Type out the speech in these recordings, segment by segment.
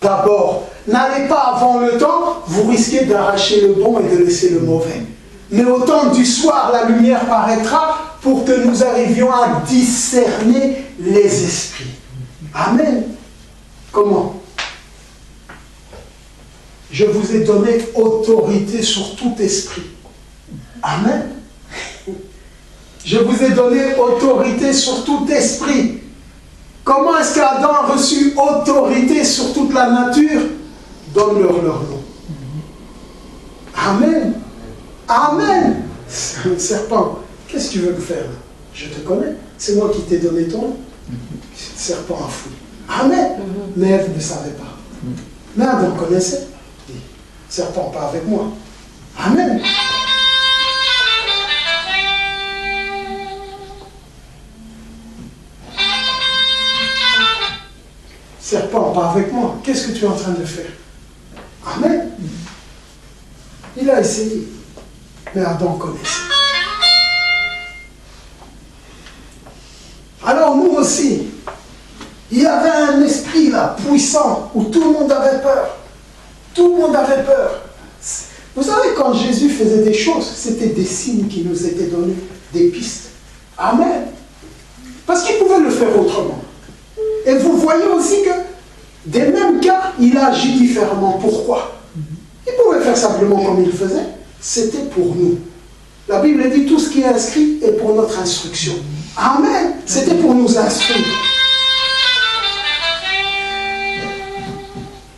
d'abord. N'allez pas avant le temps, vous risquez d'arracher le bon et de laisser le mauvais. Mais au temps du soir, la lumière paraîtra pour que nous arrivions à discerner les esprits. Amen. Comment? Je vous ai donné autorité sur tout esprit. Amen. Je vous ai donné autorité sur tout esprit. Comment est-ce qu'Adam a reçu autorité sur toute la nature? Donne-leur leur nom. Amen. Amen. Serpent, qu'est-ce que tu veux me faire? Je te connais. C'est moi qui t'ai donné ton nom. Serpent à fou. Amen. Mais Ève ne savait pas. Mais Adam connaissait. Serpent, pas avec moi. Amen. Serpent, pas avec moi. Qu'est-ce que tu es en train de faire? Amen. Il a essayé. Mais Adam connaissait. Alors nous aussi, il y avait un esprit là, puissant, où tout le monde avait peur. Tout le monde avait peur. Vous savez, quand Jésus faisait des choses, c'était des signes qui nous étaient donnés, des pistes. Amen. Parce qu'il pouvait le faire autrement. Et vous voyez aussi que, des mêmes cas, il a agi différemment. Pourquoi? Il pouvait faire simplement comme il faisait. C'était pour nous. La Bible dit tout ce qui est inscrit est pour notre instruction. Amen. C'était pour nous instruire.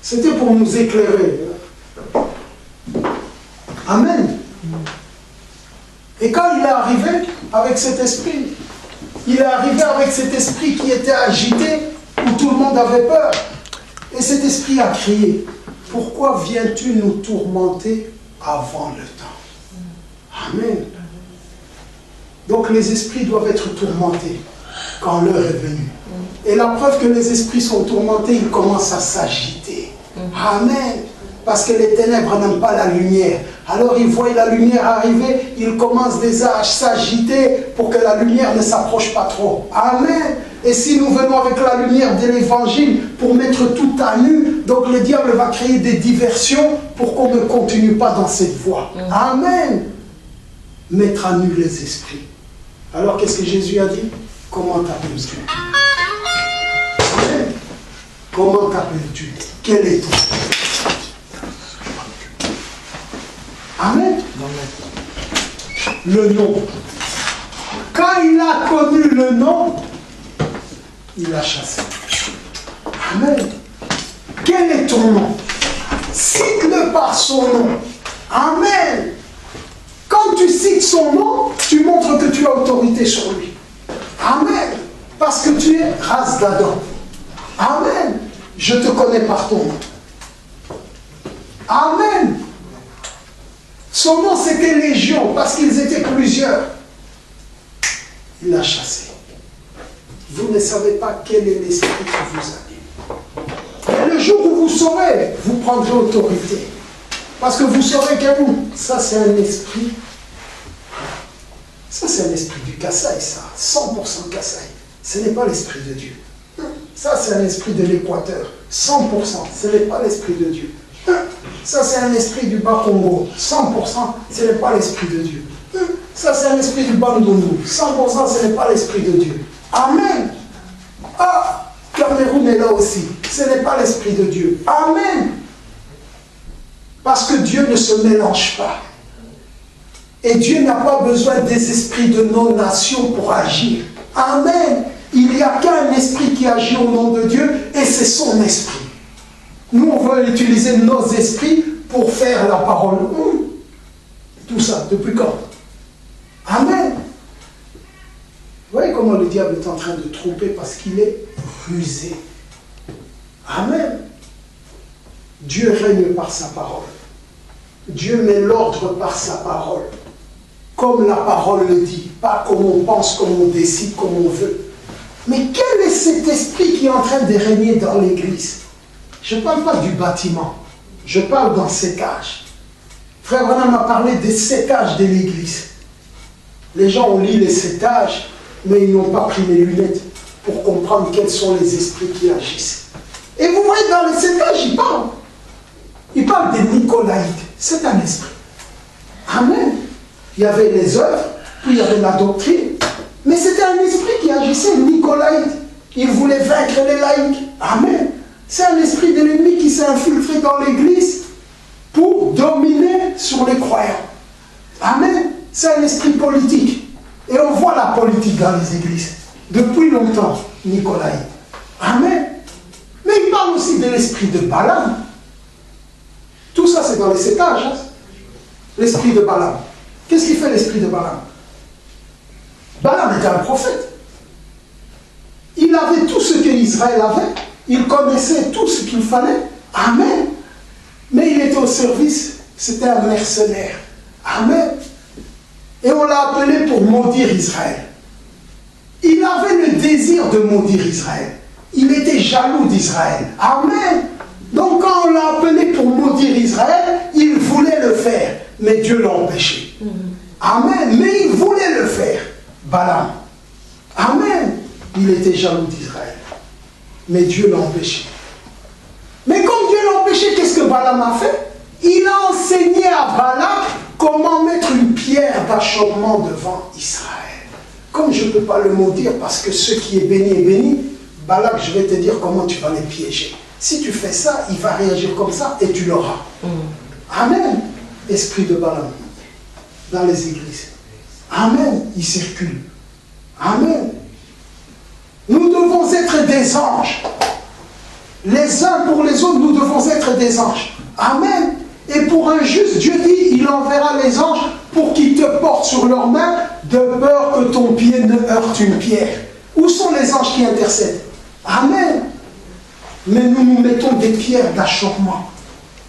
C'était pour nous éclairer. Amen. Et quand il est arrivé avec cet esprit, il est arrivé avec cet esprit qui était agité, où tout le monde avait peur. Et cet esprit a crié, « Pourquoi viens-tu nous tourmenter avant le temps ?» Amen. Donc les esprits doivent être tourmentés quand l'heure est venue. Et la preuve que les esprits sont tourmentés, ils commencent à s'agiter. Amen. Parce que les ténèbres n'aiment pas la lumière. Alors ils voient la lumière arriver, ils commencent déjà à s'agiter pour que la lumière ne s'approche pas trop. Amen. Et si nous venons avec la lumière de l'évangile pour mettre tout à nu, donc le diable va créer des diversions pour qu'on ne continue pas dans cette voie. Amen. Mettre à nu les esprits. Alors qu'est-ce que Jésus a dit? Comment t'appelles-tu? Amen. Comment t'appelles-tu? Quel est ton? Amen. Le nom. Quand il a connu le nom, il a chassé. Amen. Quel est ton nom? Cite-le par son nom. Amen. Quand tu cites son nom, tu montres que tu as autorité sur lui. Amen. Parce que tu es race d'Adam. Amen. Je te connais par ton nom. Amen. Son nom c'était Légion parce qu'ils étaient plusieurs. Il l'a chassé. Vous ne savez pas quel est l'esprit qui vous anime. Et le jour où vous saurez, vous prendrez autorité. Parce que vous saurez que vous, ça c'est un esprit. Ça c'est un esprit du Kassai, ça. 100% Kassai. Ce n'est pas l'esprit de Dieu. Ça c'est un esprit de l'Équateur. 100%. Ce n'est pas l'esprit de Dieu. Ça c'est un esprit du Bas-Congo. 100%. Ce n'est pas l'esprit de Dieu. Ça c'est un esprit du Bandundu. 100%. Ce n'est pas l'esprit de Dieu. Amen. Ah, Cameroun est là aussi. Ce n'est pas l'esprit de Dieu. Amen. Parce que Dieu ne se mélange pas. Et Dieu n'a pas besoin des esprits de nos nations pour agir. Amen. Il n'y a qu'un esprit qui agit au nom de Dieu et c'est son esprit. Nous, on veut utiliser nos esprits pour faire la parole. Tout ça, depuis quand? Amen. Vous voyez comment le diable est en train de tromper parce qu'il est rusé. Amen. Dieu règne par sa parole. Dieu met l'ordre par sa parole. Comme la parole le dit. Pas comme on pense, comme on décide, comme on veut. Mais quel est cet esprit qui est en train de régner dans l'église? Je ne parle pas du bâtiment. Je parle d'un sécage. Frère Branham m'a parlé des sécages de l'église. Les gens ont lu les sécages, mais ils n'ont pas pris les lunettes pour comprendre quels sont les esprits qui agissent. Et vous voyez, dans les sécages, il parle parle des Nicolaïtes. C'est un esprit. Amen. Il y avait les œuvres, puis il y avait la doctrine. Mais c'était un esprit qui agissait, Nicolaïte. Il voulait vaincre les laïcs. Amen. C'est un esprit de l'ennemi qui s'est infiltré dans l'église pour dominer sur les croyants. Amen. C'est un esprit politique. Et on voit la politique dans les églises. Depuis longtemps, Nicolaïte. Amen. Mais il parle aussi de l'esprit de Balaam. Tout ça, c'est dans les 7 âges. Hein? L'esprit de Balaam. Qu'est-ce qu'il fait l'esprit de Balaam? Balaam était un prophète. Il avait tout ce que Israël avait. Il connaissait tout ce qu'il fallait. Amen. Mais il était au service. C'était un mercenaire. Amen. Et on l'a appelé pour maudire Israël. Il avait le désir de maudire Israël. Il était jaloux d'Israël. Amen. Donc quand on l'a appelé pour maudire Israël, il voulait le faire. Mais Dieu l'a empêché. Amen. Mais il voulait le faire. Balaam. Amen. Il était jaloux d'Israël. Mais Dieu l'a empêché. Mais comme Dieu l'a empêché, qu'est-ce que Balaam a fait? Il a enseigné à Balak comment mettre une pierre d'achoppement devant Israël. Comme je ne peux pas le maudire parce que ce qui est béni, Balak, je vais te dire comment tu vas les piéger. Si tu fais ça, il va réagir comme ça et tu l'auras. Amen. Esprit de Balaam dans les églises. Amen. Il circule. Amen. Nous devons être des anges. Les uns pour les autres, nous devons être des anges. Amen. Et pour un juste, Dieu dit, il enverra les anges pour qu'ils te portent sur leurs mains de peur que ton pied ne heurte une pierre. Où sont les anges qui intercèdent? Amen. Mais nous nous mettons des pierres d'achoppement.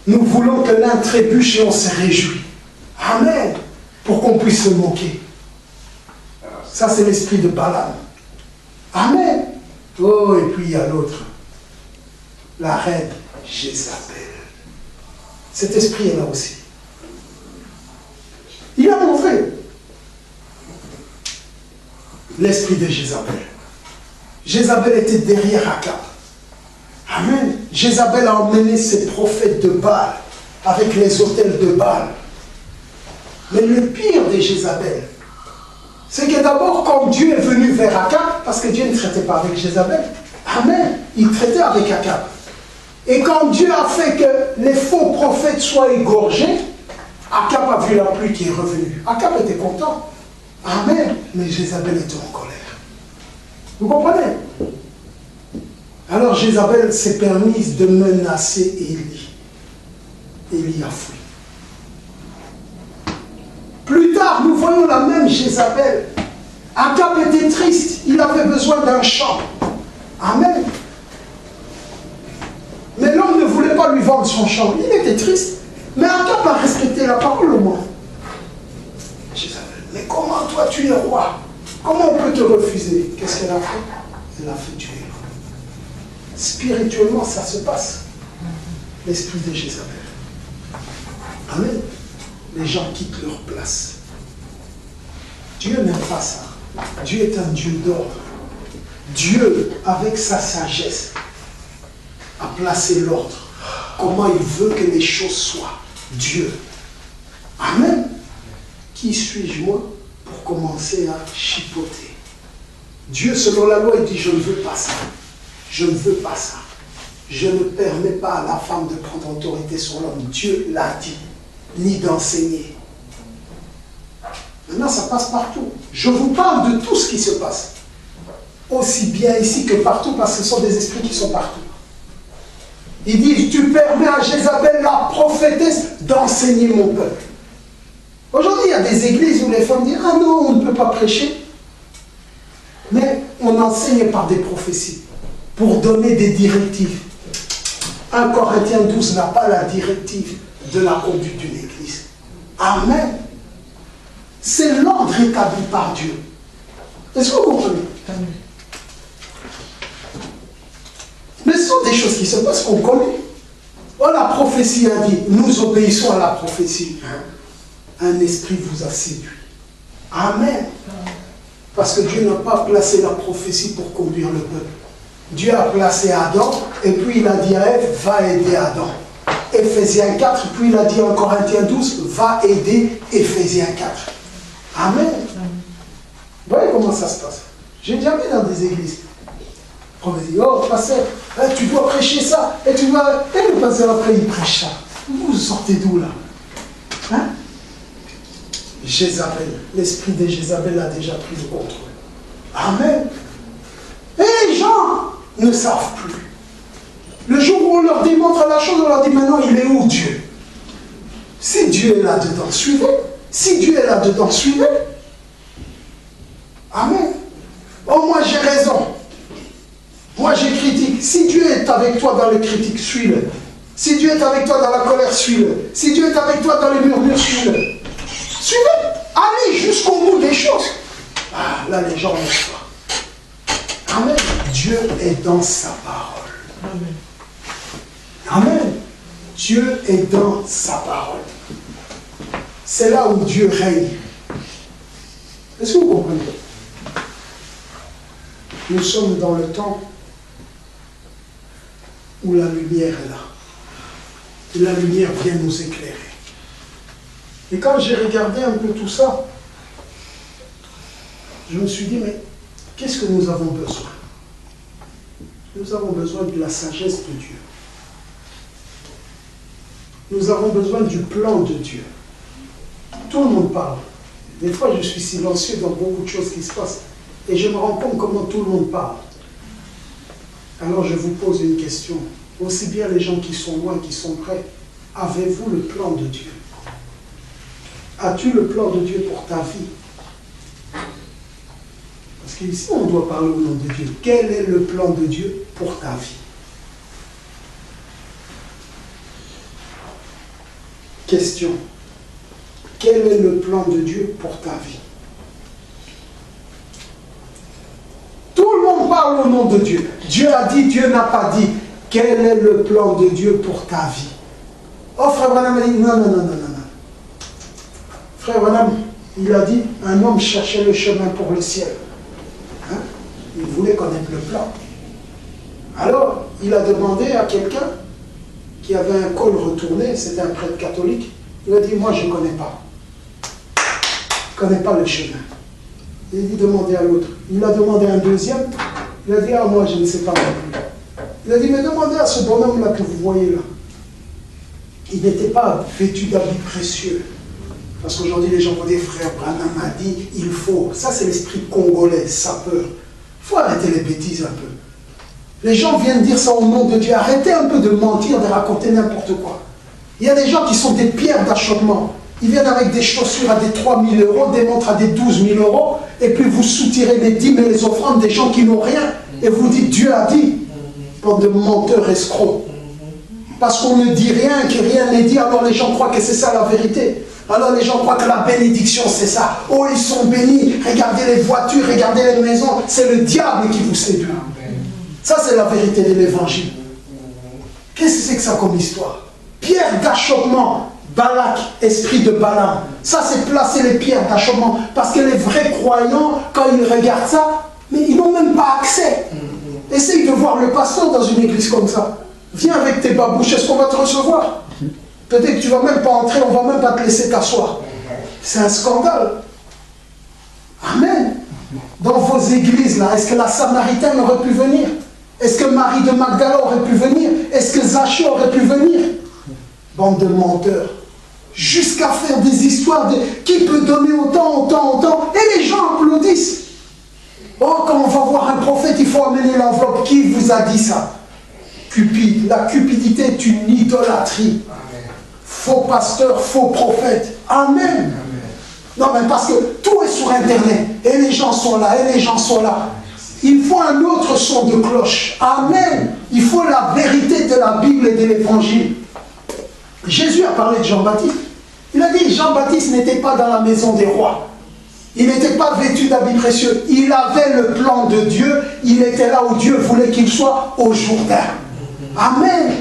Nous voulons que l'un trébuche et on se réjouit. Amen. Pour qu'on puisse se moquer. Ça, c'est l'esprit de Balaam. Amen. Oh, et puis il y a l'autre. La reine Jézabel. Cet esprit est là aussi. Il a montré l'esprit de Jézabel. Jézabel était derrière Akab. Amen. Jézabel a emmené ses prophètes de Baal avec les autels de Baal. Mais le pire de Jézabel, c'est que d'abord, quand Dieu est venu vers Akab, parce que Dieu ne traitait pas avec Jézabel, amen, il traitait avec Akab. Et quand Dieu a fait que les faux prophètes soient égorgés, Akab a vu la pluie qui est revenue. Akab était content. Amen. Mais Jézabel était en colère. Vous comprenez? Alors Jézabel s'est permise de menacer Élie. Élie a fui. Plus tard, nous voyons la même Jézabel. Akab était triste. Il avait besoin d'un champ. Amen. Mais l'homme ne voulait pas lui vendre son champ. Il était triste. Mais Akab a respecté la parole au moins. Jézabel, mais comment toi tu es roi? Comment on peut te refuser? Qu'est-ce qu'elle a fait? Elle a fait tuer. Spirituellement, ça se passe. L'esprit de Jézabel. Amen. Les gens quittent leur place. Dieu n'aime pas ça. Dieu est un Dieu d'ordre. Dieu, avec sa sagesse, a placé l'ordre. Comment il veut que les choses soient. Dieu. Amen. Qui suis-je moi pour commencer à chipoter? Dieu, selon la loi, il dit, je ne veux pas ça. Je ne veux pas ça. Je ne permets pas à la femme de prendre autorité sur l'homme. Dieu l'a dit. Ni d'enseigner. Maintenant, ça passe partout. Je vous parle de tout ce qui se passe. Aussi bien ici que partout, parce que ce sont des esprits qui sont partout. Il dit, tu permets à Jézabel, la prophétesse, d'enseigner mon peuple. Aujourd'hui, il y a des églises où les femmes disent, ah non, on ne peut pas prêcher. Mais on enseigne par des prophéties, pour donner des directives. 1 Corinthiens 12 n'a pas la directive de la conduite d'une église. Amen. C'est l'ordre établi par Dieu. Est-ce que vous comprenez? Amen. Mais ce sont des choses qui se passent qu'on connaît. Oh, la prophétie a dit, nous obéissons à la prophétie. Un esprit vous a séduit. Amen. Parce que Dieu n'a pas placé la prophétie pour conduire le peuple. Dieu a placé Adam, et puis il a dit à Ève, va aider Adam. Éphésiens 4, puis il a dit en Corinthiens 12, va aider Éphésiens 4. Amen. Vous voyez comment ça se passe? J'ai déjà vu dans des églises. On me dit, oh, pasteur, tu dois prêcher ça, et tu dois... Et le pasteur après, il prêche ça. Vous sortez d'où là? Hein? Jézabel, l'esprit de Jézabel a déjà pris le contrôle. Amen. Et les gens ne savent plus. Le jour où on leur démontre la chose, on leur dit maintenant, il est où Dieu? Si Dieu est là-dedans, suivez. Si Dieu est là-dedans, suivez. Amen. Oh, moi j'ai raison. Moi j'ai critique. Si Dieu est avec toi dans les critiques, suis-le. Si Dieu est avec toi dans la colère, suis-le. Si Dieu est avec toi dans les murmures, suis-le. Suivez. Allez jusqu'au bout des choses. Ah, là les gens ne savent pas. Amen. Dieu est dans sa parole. Amen. Amen. Dieu est dans sa parole. C'est là où Dieu règne. Est-ce que vous comprenez? Nous sommes dans le temps où la lumière est là. Et la lumière vient nous éclairer. Et quand j'ai regardé un peu tout ça, je me suis dit, mais qu'est-ce que nous avons besoin? Nous avons besoin de la sagesse de Dieu. Nous avons besoin du plan de Dieu. Tout le monde parle. Des fois, je suis silencieux dans beaucoup de choses qui se passent. Et je me rends compte comment tout le monde parle. Alors je vous pose une question. Aussi bien les gens qui sont loin, qui sont près, avez-vous le plan de Dieu? As-tu le plan de Dieu pour ta vie? Parce qu'ici, on doit parler au nom de Dieu. Quel est le plan de Dieu pour ta vie? Question. Quel est le plan de Dieu pour ta vie? Tout le monde parle au nom de Dieu. Dieu a dit, Dieu n'a pas dit. Quel est le plan de Dieu pour ta vie? Oh, frère Branham a dit, non. Frère Branham, il a dit, un homme cherchait le chemin pour le ciel. Hein? Il voulait connaître le plan. Alors, il a demandé à quelqu'un qui avait un col retourné, c'était un prêtre catholique, il a dit, moi je ne connais pas. Je ne connais pas le chemin. Il a dit, demandez à l'autre. Il a demandé à un deuxième, il a dit, ah moi je ne sais pas non plus. Il a dit, mais demandez à ce bonhomme-là que vous voyez là. Il n'était pas vêtu d'habits précieux. Parce qu'aujourd'hui les gens vont dire, frère Branham a dit, il faut. Ça c'est l'esprit congolais, sapeur. Il faut arrêter les bêtises un peu. Les gens viennent dire ça au nom de Dieu. Arrêtez un peu de mentir, de raconter n'importe quoi. Il y a des gens qui sont des pierres d'achoppement. Ils viennent avec des chaussures à des 3 000 euros, des montres à des 12 000 euros, et puis vous soutirez les dîmes et les offrandes des gens qui n'ont rien, et vous dites Dieu a dit, bande de menteurs escrocs. Parce qu'on ne dit rien, que rien n'est dit, alors les gens croient que c'est ça la vérité. Alors les gens croient que la bénédiction c'est ça. Oh, ils sont bénis, regardez les voitures, regardez les maisons, c'est le diable qui vous séduit. Ça c'est la vérité de l'évangile. Qu'est-ce que c'est que ça comme histoire? Pierre d'achoppement, Balak, esprit de Balaam. Ça c'est placer les pierres d'achoppement. Parce que les vrais croyants, quand ils regardent ça, mais ils n'ont même pas accès. Essaye de voir le pasteur dans une église comme ça. Viens avec tes babouches, est-ce qu'on va te recevoir? Peut-être que tu ne vas même pas entrer, on ne va même pas te laisser t'asseoir. C'est un scandale. Amen. Dans vos églises, là, est-ce que la Samaritaine aurait pu venir? Est-ce que Marie de Magdala aurait pu venir? Est-ce que Zachée aurait pu venir? Bande de menteurs. Jusqu'à faire des histoires de qui peut donner autant, et les gens applaudissent. Oh, quand on va voir un prophète, il faut amener l'enveloppe. Qui vous a dit ça? Cupide. La cupidité est une idolâtrie. Amen. Faux pasteur, faux prophète. Amen. Amen. Non, mais parce que tout est sur Internet. Et les gens sont là, et les gens sont là. Il faut un autre son de cloche. Amen. Il faut la vérité de la Bible et de l'Évangile. Jésus a parlé de Jean-Baptiste. Il a dit, Jean-Baptiste n'était pas dans la maison des rois. Il n'était pas vêtu d'habits précieux. Il avait le plan de Dieu. Il était là où Dieu voulait qu'il soit, au Jourdain. Amen.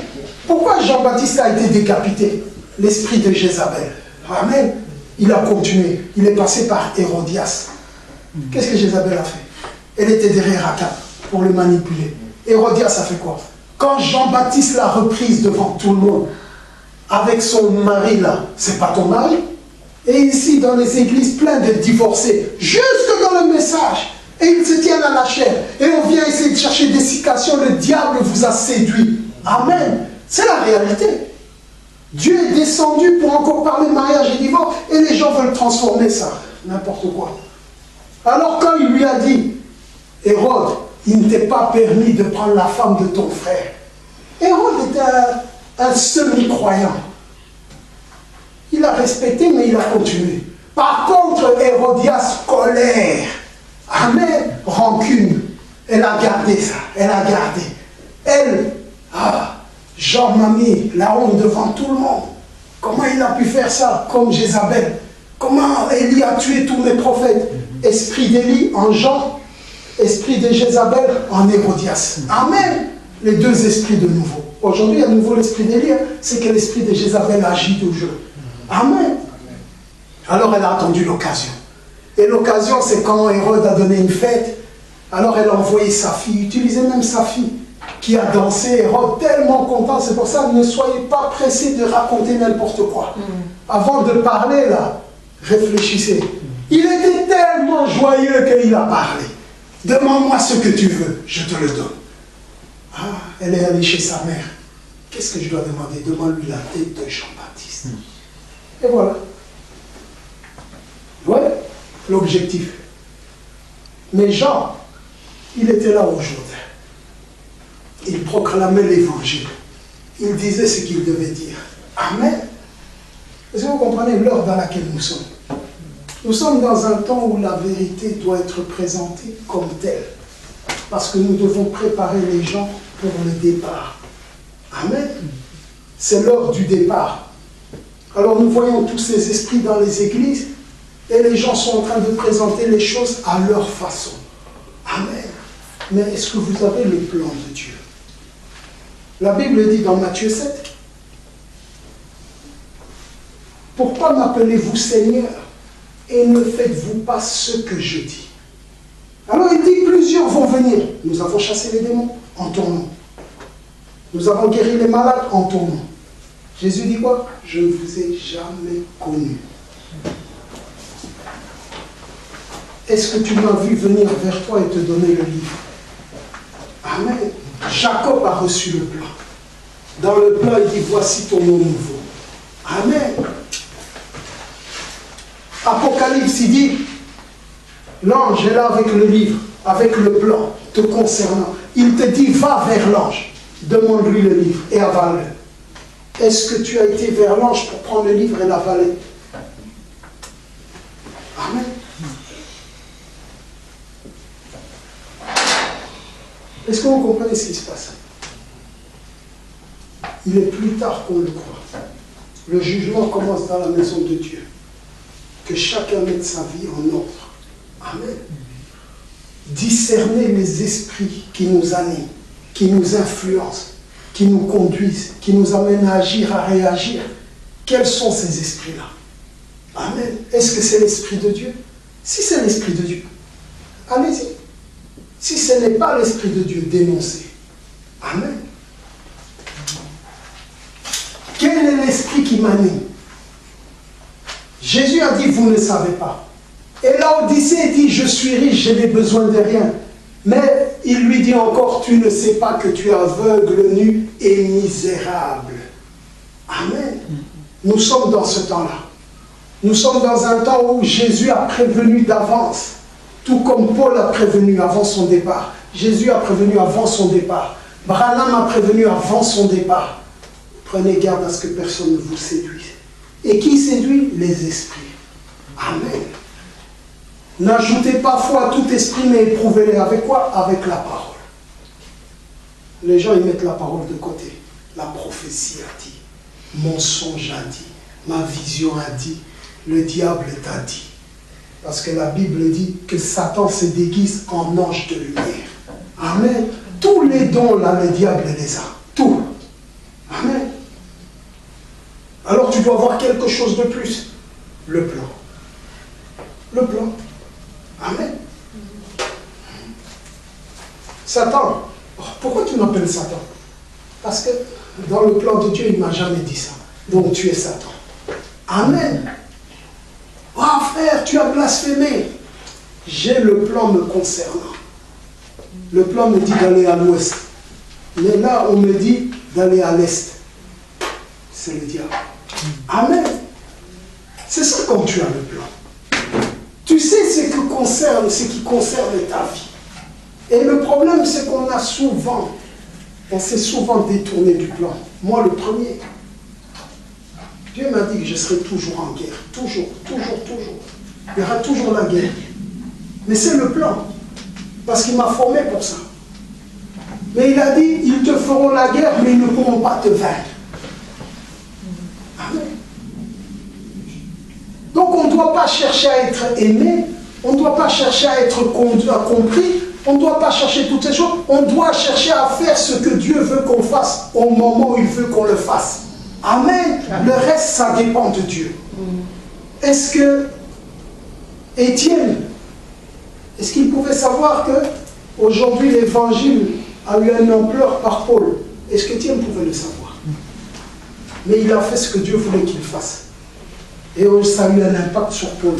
Pourquoi Jean-Baptiste a été décapité? L'esprit de Jézabel. Amen. Il a continué. Il est passé par Hérodias. Qu'est-ce que Jézabel a fait? Elle était derrière Akab pour le manipuler. Hérodias a fait quoi? Quand Jean-Baptiste l'a reprise devant tout le monde, avec son mari là, c'est pas ton mari. Et ici, dans les églises, plein de divorcés, jusque dans le message, et ils se tiennent à la chair. Et on vient essayer de chercher des citations, le diable vous a séduit. Amen. C'est la réalité. Dieu est descendu pour encore parler de mariage et divorce, et les gens veulent transformer ça. N'importe quoi. Alors quand il lui a dit, Hérode, il ne t'est pas permis de prendre la femme de ton frère. Hérode était un semi-croyant. Il a respecté, mais il a continué. Par contre, Hérodias, colère. Amen. Rancune. Elle a gardé ça. Elle a gardé. Elle, Jean m'a mis la honte devant tout le monde. Comment il a pu faire ça comme Jézabel? Comment Élie a tué tous mes prophètes? Esprit d'Élie en Jean, esprit de Jézabel en Hérodias. Amen. Les deux esprits de nouveau. Aujourd'hui, à nouveau l'esprit d'Élie, c'est que l'esprit de Jézabel agit toujours. Amen. Alors elle a attendu l'occasion. Et l'occasion, c'est quand Hérode a donné une fête. Alors elle a envoyé sa fille, utilisait même sa fille, qui a dansé. Hérode tellement content. C'est pour ça, ne soyez pas pressés de raconter n'importe quoi. Avant de parler, là, réfléchissez. Il était tellement joyeux qu'il a parlé. Demande-moi ce que tu veux, je te le donne. Elle est allée chez sa mère. Qu'est-ce que je dois demander? Demande-lui la tête de Jean-Baptiste. Et voilà. Voilà l'objectif. Mais Jean, il était là au Jourdain. Il proclamait l'évangile. Il disait ce qu'il devait dire. Amen. Est-ce que vous comprenez l'heure dans laquelle nous sommes? Nous sommes dans un temps où la vérité doit être présentée comme telle. Parce que nous devons préparer les gens pour le départ. Amen. C'est l'heure du départ. Alors nous voyons tous ces esprits dans les églises et les gens sont en train de présenter les choses à leur façon. Amen. Mais est-ce que vous avez le plan de Dieu? La Bible dit dans Matthieu 7, « Pourquoi m'appelez-vous Seigneur et ne faites-vous pas ce que je dis ?» Alors il dit, plusieurs vont venir. Nous avons chassé les démons en ton nom. Nous avons guéri les malades en ton nom. Jésus dit quoi? Je ne vous ai jamais connu. Est-ce que tu m'as vu venir vers toi et te donner le livre? Amen. Jacob a reçu le plan. Dans le plan, il dit, voici ton nom nouveau. Amen. Apocalypse, il dit, l'ange est là avec le livre, avec le plan te concernant. Il te dit, va vers l'ange, demande-lui le livre et avale-le. Est-ce que tu as été vers l'ange pour prendre le livre et l'avaler? Amen. Est-ce que vous comprenez ce qui se passe? Il est plus tard qu'on le croit. Le jugement commence dans la maison de Dieu. Que chacun mette sa vie en ordre. Amen. Discerner les esprits qui nous animent, qui nous influencent, qui nous conduisent, qui nous amènent à agir, à réagir. Quels sont ces esprits-là? Amen. Est-ce que c'est l'Esprit de Dieu? Si c'est l'Esprit de Dieu, allez-y. Si ce n'est pas l'Esprit de Dieu, dénoncez. Amen. Quel est l'Esprit qui m'anime? Jésus a dit, vous ne savez pas. Et l'Odyssée dit, je suis riche, je n'ai besoin de rien. Mais il lui dit encore, tu ne sais pas que tu es aveugle, nu et misérable. Amen. Nous sommes dans ce temps-là. Nous sommes dans un temps où Jésus a prévenu d'avance. Tout comme Paul a prévenu avant son départ. Jésus a prévenu avant son départ. Branham a prévenu avant son départ. Prenez garde à ce que personne ne vous séduise. Et qui séduit? Les esprits. Amen. N'ajoutez pas foi à tout esprit, mais éprouvez-les avec quoi? Avec la parole. Les gens, ils mettent la parole de côté. La prophétie a dit. Mon songe a dit. Ma vision a dit. Le diable t'a dit. Parce que la Bible dit que Satan se déguise en ange de lumière. Amen. Tous les dons, là, le diable les a. Tout. Amen. Alors tu dois avoir quelque chose de plus. Le plan. Le plan. Amen. Satan. Pourquoi tu m'appelles Satan? Parce que dans le plan de Dieu, il ne m'a jamais dit ça. Donc tu es Satan. Amen. Ah frère, tu as blasphémé. J'ai le plan me concernant. Le plan me dit d'aller à l'ouest. Mais là, on me dit d'aller à l'est. C'est le diable. Amen. C'est ça quand tu as le plan. Tu sais ce qui concerne ta vie. Et le problème, c'est qu'on on s'est souvent détourné du plan. Moi, le premier. Dieu m'a dit que je serai toujours en guerre. Toujours, toujours, toujours. Il y aura toujours la guerre. Mais c'est le plan. Parce qu'il m'a formé pour ça. Mais il a dit, ils te feront la guerre, mais ils ne pourront pas te vaincre. Amen. Donc on ne doit pas chercher à être aimé, on ne doit pas chercher à être compris, on ne doit pas chercher toutes ces choses, on doit chercher à faire ce que Dieu veut qu'on fasse au moment où il veut qu'on le fasse. Amen. Le reste, ça dépend de Dieu. Est-ce que Étienne, est-ce qu'il pouvait savoir que aujourd'hui l'évangile a eu une ampleur par Paul? Est-ce qu'Étienne pouvait le savoir? Mais il a fait ce que Dieu voulait qu'il fasse. Et ça a eu un impact sur Paul,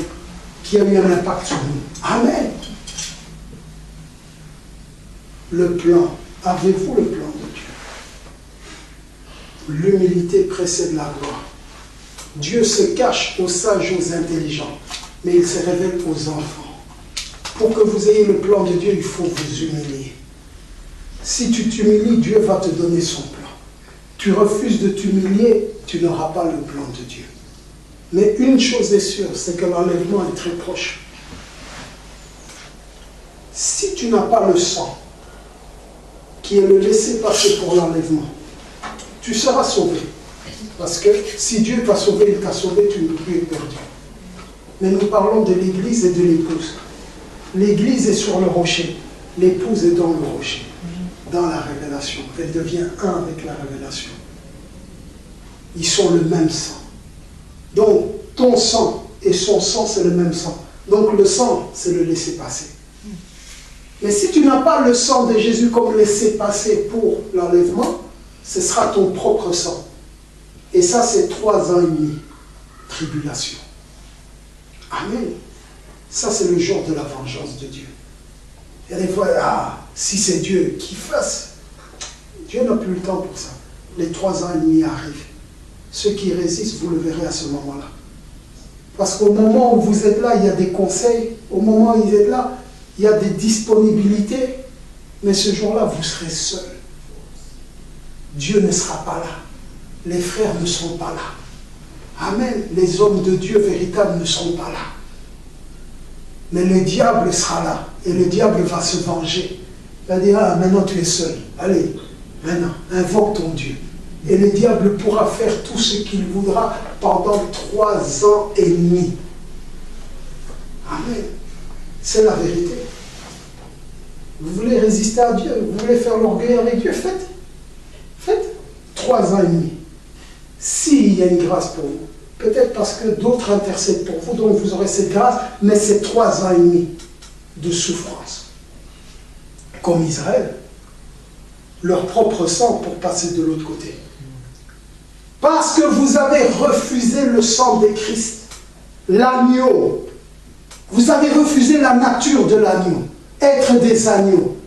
qui a eu un impact sur nous. Amen. Le plan. Avez-vous le plan de Dieu? L'humilité précède la gloire. Dieu se cache aux sages, aux intelligents, mais il se révèle aux enfants. Pour que vous ayez le plan de Dieu, il faut vous humilier. Si tu t'humilies, Dieu va te donner son plan. Tu refuses de t'humilier, tu n'auras pas le plan de Dieu. Mais une chose est sûre, c'est que l'enlèvement est très proche. Si tu n'as pas le sang, qui est le laissez-passer pour l'enlèvement, tu seras sauvé. Parce que si Dieu t'a sauvé, il t'a sauvé, tu ne peux plus être perdu. Mais nous parlons de l'église et de l'épouse. L'église est sur le rocher, l'épouse est dans le rocher, dans la révélation. Elle devient un avec la révélation. Ils sont le même sang. Donc, ton sang et son sang, c'est le même sang. Donc, le sang, c'est le laisser-passer. Mais si tu n'as pas le sang de Jésus comme laisser-passer pour l'enlèvement, ce sera ton propre sang. Et ça, c'est 3 ans et demi. Tribulation. Amen. Ça, c'est le jour de la vengeance de Dieu. Et des fois, si c'est Dieu qui fasse, Dieu n'a plus le temps pour ça. Les 3 ans et demi arrivent. Ceux qui résistent, vous le verrez à ce moment-là. Parce qu'au moment où vous êtes là, il y a des conseils. Au moment où vous êtes là, il y a des disponibilités. Mais ce jour-là, vous serez seul. Dieu ne sera pas là. Les frères ne seront pas là. Amen. Les hommes de Dieu véritables ne seront pas là. Mais le diable sera là. Et le diable va se venger. Il va dire, maintenant tu es seul. Allez, maintenant, invoque ton Dieu. Et le diable pourra faire tout ce qu'il voudra pendant 3 ans et demi. Amen. C'est la vérité. Vous voulez résister à Dieu, vous voulez faire l'orgueil avec Dieu, faites. Faites. 3 ans et demi. S'il y a une grâce pour vous, peut-être parce que d'autres intercèdent pour vous, donc vous aurez cette grâce, mais c'est 3 ans et demi de souffrance. Comme Israël, leur propre sang pour passer de l'autre côté. Parce que vous avez refusé le sang de Christ, l'agneau. Vous avez refusé la nature de l'agneau. Être des agneaux.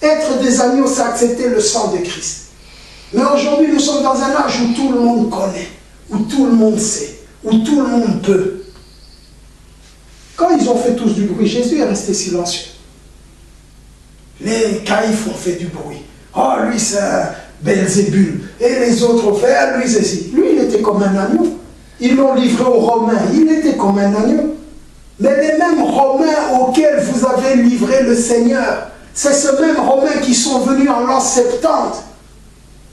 Être des agneaux, c'est accepter le sang de Christ. Mais aujourd'hui, nous sommes dans un âge où tout le monde connaît, où tout le monde sait, où tout le monde peut. Quand ils ont fait tous du bruit, Jésus est resté silencieux. Les caïfs ont fait du bruit. Oh, lui, c'est un Belzébul. Et les autres ont fait, lui, c'est ci. Lui, il était comme un agneau. Ils l'ont livré aux Romains. Il était comme un agneau. Mais les mêmes Romains auxquels vous avez livré le Seigneur, c'est ces mêmes Romains qui sont venus en l'an 70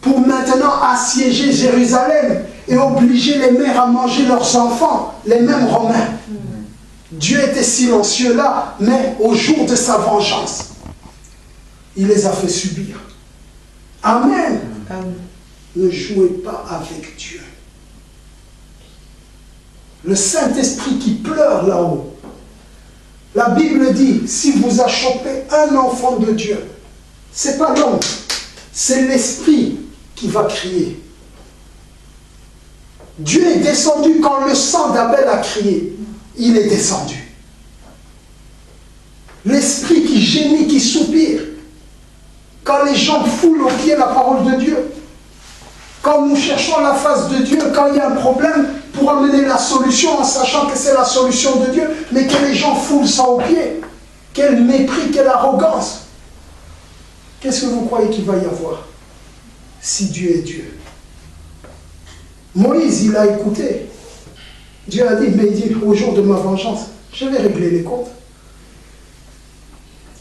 pour maintenant assiéger Jérusalem et obliger les mères à manger leurs enfants. Les mêmes Romains. Dieu était silencieux là, mais au jour de sa vengeance, il les a fait subir. Amen. Amen. Ne jouez pas avec Dieu. Le Saint-Esprit qui pleure là-haut. La Bible dit, si vous achopez un enfant de Dieu, ce n'est pas l'homme, c'est l'Esprit qui va crier. Dieu est descendu quand le sang d'Abel a crié. Il est descendu. L'esprit qui gémit, qui soupire. Quand les gens foulent aux pieds la parole de Dieu. Quand nous cherchons la face de Dieu, quand il y a un problème, pour amener la solution en sachant que c'est la solution de Dieu, mais que les gens foulent ça aux pieds. Quel mépris, quelle arrogance. Qu'est-ce que vous croyez qu'il va y avoir si Dieu est Dieu? Moïse, il a écouté. Dieu a dit, mais il dit, au jour de ma vengeance, je vais régler les comptes.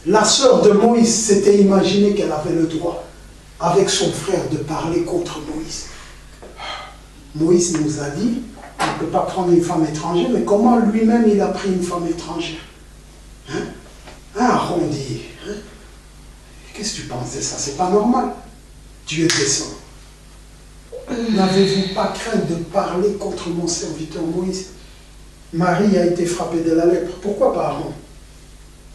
La sœur de Moïse s'était imaginé qu'elle avait le droit, avec son frère, de parler contre Moïse. Moïse nous a dit, on ne peut pas prendre une femme étrangère, mais comment lui-même il a pris une femme étrangère? Hein? Un arrondi. Hein? Qu'est-ce que tu penses de ça? C'est pas normal. Dieu descend. N'avez-vous pas crainte de parler contre mon serviteur Moïse? Marie a été frappée de la lèpre. Pourquoi pas Aaron?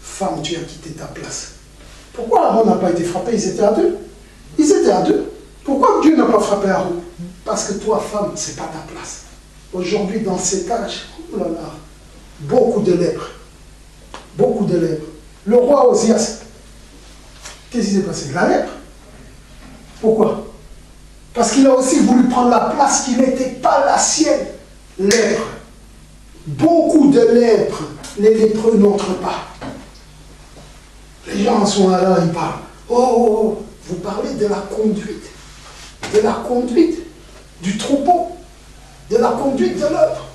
Femme, tu as quitté ta place. Pourquoi Aaron n'a pas été frappé? Ils étaient à deux. Ils étaient à deux. Pourquoi Dieu n'a pas frappé Aaron? Parce que toi, femme, ce n'est pas ta place. Aujourd'hui, dans cet âge, oh là là, beaucoup de lèpres. Beaucoup de lèpres. Le roi Osias, qu'est-ce qui s'est passé? La lèpre. Pourquoi? Parce qu'il a aussi voulu prendre la place qui n'était pas la sienne. Lèpre. Beaucoup de lèpres. Les lépreux n'entrent pas. Les gens sont là, ils parlent. Oh, vous parlez de la conduite. De la conduite du troupeau. De la conduite de l'œuvre.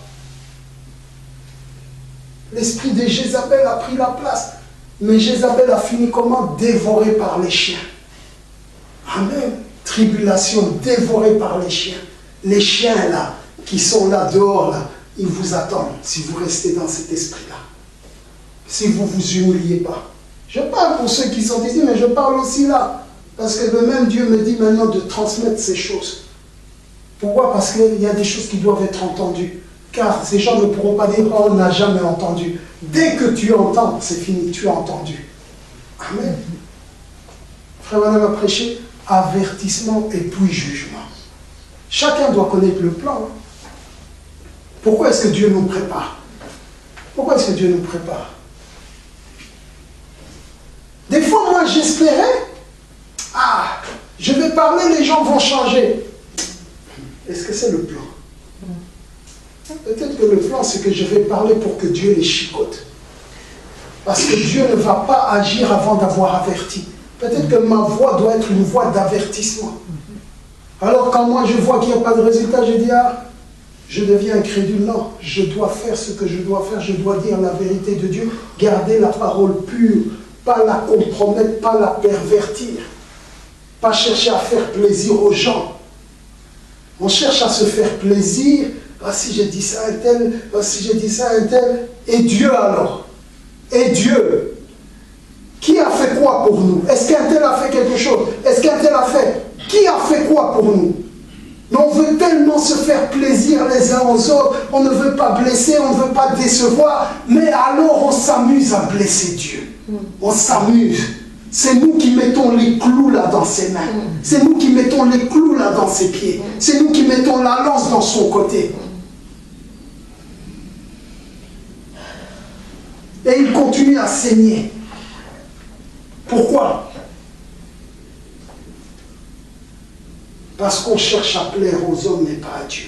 L'esprit de Jézabel a pris la place. Mais Jézabel a fini comment? Dévoré par les chiens. Amen. Tribulation, dévorée par les chiens. Les chiens là, qui sont là dehors là, ils vous attendent si vous restez dans cet esprit-là. Si vous ne vous humiliez pas. Je parle pour ceux qui sont ici, mais je parle aussi là. Parce que le même Dieu me dit maintenant de transmettre ces choses. Pourquoi? Parce qu'il y a des choses qui doivent être entendues. Car ces gens ne pourront pas dire, oh, on n'a jamais entendu. Dès que tu entends, c'est fini, tu as entendu. Amen. Frère Madame a prêché, avertissement et puis jugement. Chacun doit connaître le plan. Pourquoi est-ce que Dieu nous prépare? Pourquoi est-ce que Dieu nous prépare? Des fois, moi, j'espérais, je vais parler, les gens vont changer. Est-ce que c'est le plan? Peut-être que le plan, c'est que je vais parler pour que Dieu les chicote. Parce que Dieu ne va pas agir avant d'avoir averti. Peut-être que ma voix doit être une voix d'avertissement. Alors quand moi je vois qu'il n'y a pas de résultat, je dis, je deviens incrédule. Non, je dois faire ce que je dois faire. Je dois dire la vérité de Dieu. Garder la parole pure. Pas la compromettre, pas la pervertir. Pas chercher à faire plaisir aux gens. On cherche à se faire plaisir. Si j'ai dit ça à un tel, si j'ai dit ça à un tel. Et Dieu alors? Et Dieu? Qui a fait quoi pour nous? Est-ce qu'un tel a fait quelque chose? Est-ce qu'un tel a fait? Qui a fait quoi pour nous? Mais on veut tellement se faire plaisir les uns aux autres. On ne veut pas blesser, on ne veut pas décevoir. Mais alors on s'amuse à blesser Dieu. On s'amuse. C'est nous qui mettons les clous là dans ses mains. C'est nous qui mettons les clous là dans ses pieds. C'est nous qui mettons la lance dans son côté. Et il continue à saigner. Pourquoi? Parce qu'on cherche à plaire aux hommes, mais pas à Dieu.